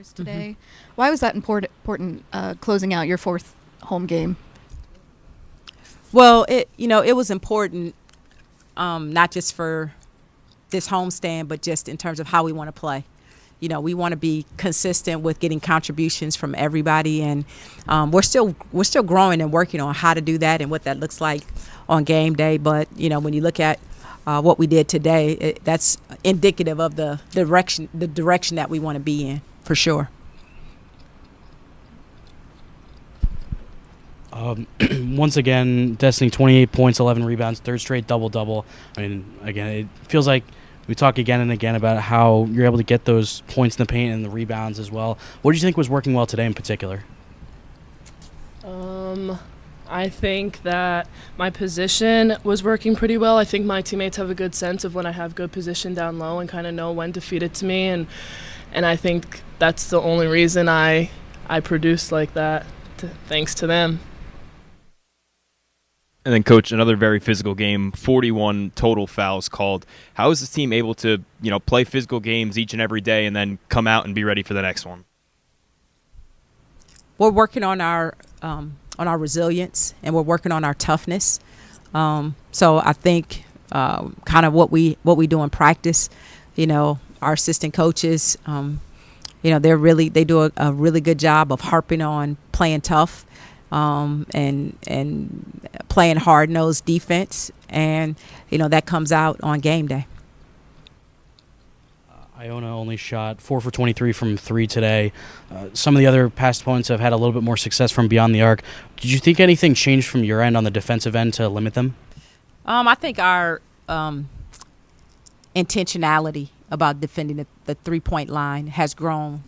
Rutgers today. Why was that important closing out your fourth home game? Well, it was important, not just for this homestand, but just in terms of how we want to play. We want to be consistent with getting contributions from everybody, and we're still growing and working on how to do that and what that looks like on game day. But when you look at what we did today, that's indicative of the direction that we want to be in, for sure. Once again, Destiny 28 points, 11 rebounds, third straight double-double. I mean, again, it feels like we talk again and again about how you're able to get those points in the paint and the rebounds as well. What do you think was working well today in particular? I think that my position was working pretty well. I think my teammates have a good sense of when I have good position down low and kind of know when to feed it to me. And I think that's the only reason I produced like that, thanks to them. And then, Coach, another very physical game, 41 total fouls called. How is this team able to, play physical games each and every day and then come out and be ready for the next one? We're working on our resilience, and we're working on our toughness. So I think kind of what we do in practice, our assistant coaches, they do a really good job of harping on playing tough. And playing hard-nosed defense, and that comes out on game day. Iona only shot 4 for 23 from 3 today. Some of the other past opponents have had a little bit more success from beyond the arc. Did you think anything changed from your end on the defensive end to limit them? I think our intentionality about defending the three-point line has grown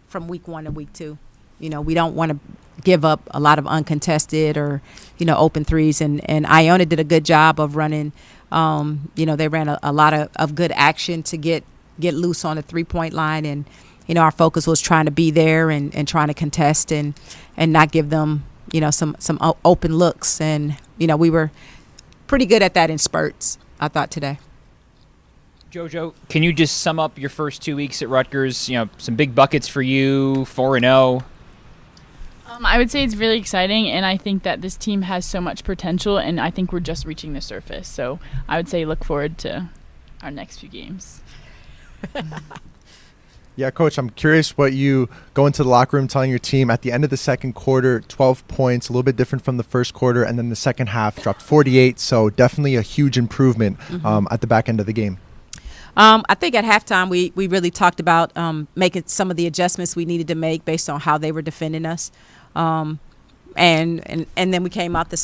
from week 1 to week 2. We don't want to give up a lot of uncontested or, open threes. And Iona did a good job of running. They ran a lot of good action to get loose on the three-point line. And, our focus was trying to be there and trying to contest and not give them, some open looks. And, we were pretty good at that in spurts, I thought, today. JoJo, can you just sum up your first 2 weeks at Rutgers? Some big buckets for you, 4-0. I would say it's really exciting, and I think that this team has so much potential, and I think we're just reaching the surface. So I would say look forward to our next few games. Yeah, Coach, I'm curious what you go into the locker room telling your team at the end of the second quarter, 12 points, a little bit different from the first quarter, and then the second half dropped 48, so definitely a huge improvement at the back end of the game. I think at halftime we really talked about making some of the adjustments we needed to make based on how they were defending us. And then we came out the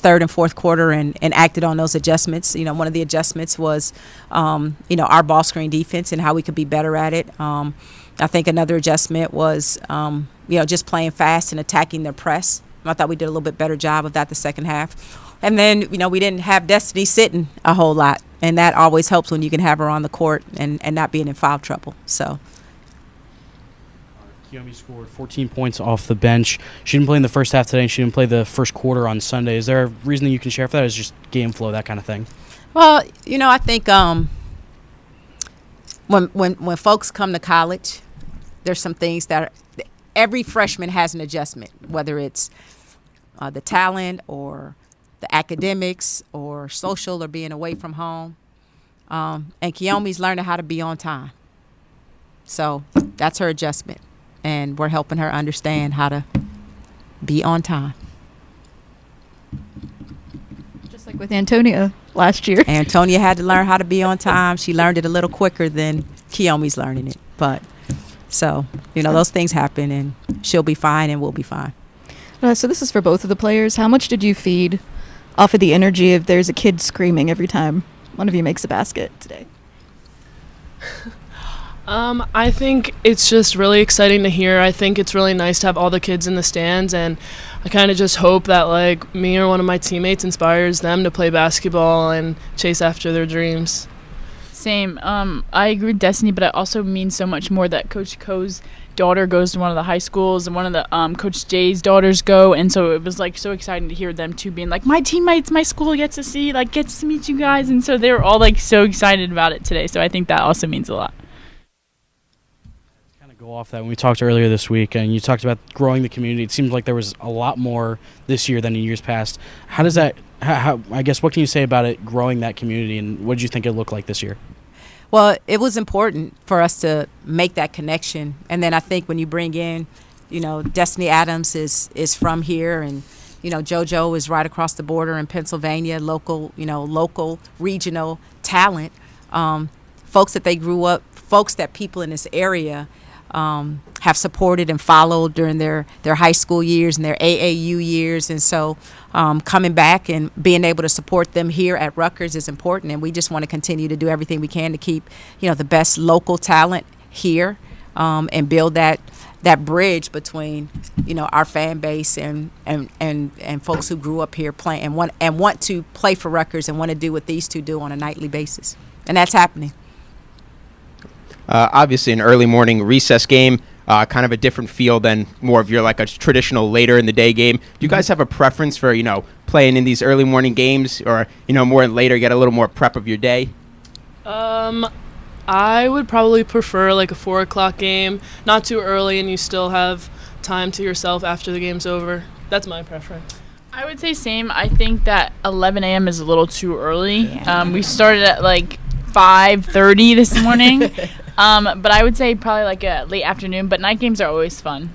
third and fourth quarter and acted on those adjustments. One of the adjustments was, our ball screen defense and how we could be better at it. I think another adjustment was, just playing fast and attacking their press. I thought we did a little bit better job of that the second half. And then, we didn't have Destiny sitting a whole lot. And that always helps when you can have her on the court and not being in foul trouble. So. Kiyomi scored 14 points off the bench. She didn't play in the first half today, and she didn't play the first quarter on Sunday. Is there a reason that you can share for that? Or is it just game flow, that kind of thing? Well, I think when folks come to college, there's some things that every freshman has an adjustment, whether it's the talent or the academics or social or being away from home. And Kiyomi's learning how to be on time. So that's her adjustment. And we're helping her understand how to be on time. Just like with Antonia last year. Antonia had to learn how to be on time. She learned it a little quicker than Kiyomi's learning it. But so, those things happen, and she'll be fine and we'll be fine. So this is for both of the players. How much did you feed off of the energy if there's a kid screaming every time one of you makes a basket today? I think it's just really exciting to hear. I think it's really nice to have all the kids in the stands, and I kind of just hope that me or one of my teammates inspires them to play basketball and chase after their dreams. Same. I agree with Destiny, but it also means so much more that Coach Ko's daughter goes to one of the high schools, and one of the Coach Jay's daughters go, and so it was so exciting to hear them too being my teammates, my school gets to meet you guys, and so they were all so excited about it today. So I think that also means a lot. go off that when we talked earlier this week, and you talked about growing the community. It seems like there was a lot more this year than in years past. How does that? How I guess what can you say about it growing that community, and what did you think it looked like this year? Well, it was important for us to make that connection, and then I think when you bring in, Destiny Adams is from here, and JoJo is right across the border in Pennsylvania, local regional talent, folks that they grew up, folks that people in this area have supported and followed during their high school years and their AAU years. And so coming back and being able to support them here at Rutgers is important. And we just want to continue to do everything we can to keep, the best local talent here and build that bridge between, our fan base and folks who grew up here playing and want to play for Rutgers and want to do what these two do on a nightly basis. And that's happening. Obviously, an early morning recess game, kind of a different feel than more of your like a traditional later in the day game. Do you guys have a preference for playing in these early morning games, or more later, get a little more prep of your day? I would probably prefer like a 4:00 game, not too early, and you still have time to yourself after the game's over. That's my preference. I would say same. I think that 11 a.m. is a little too early. Yeah. We started at like 5:30 this morning. But I would say probably like a late afternoon, but night games are always fun.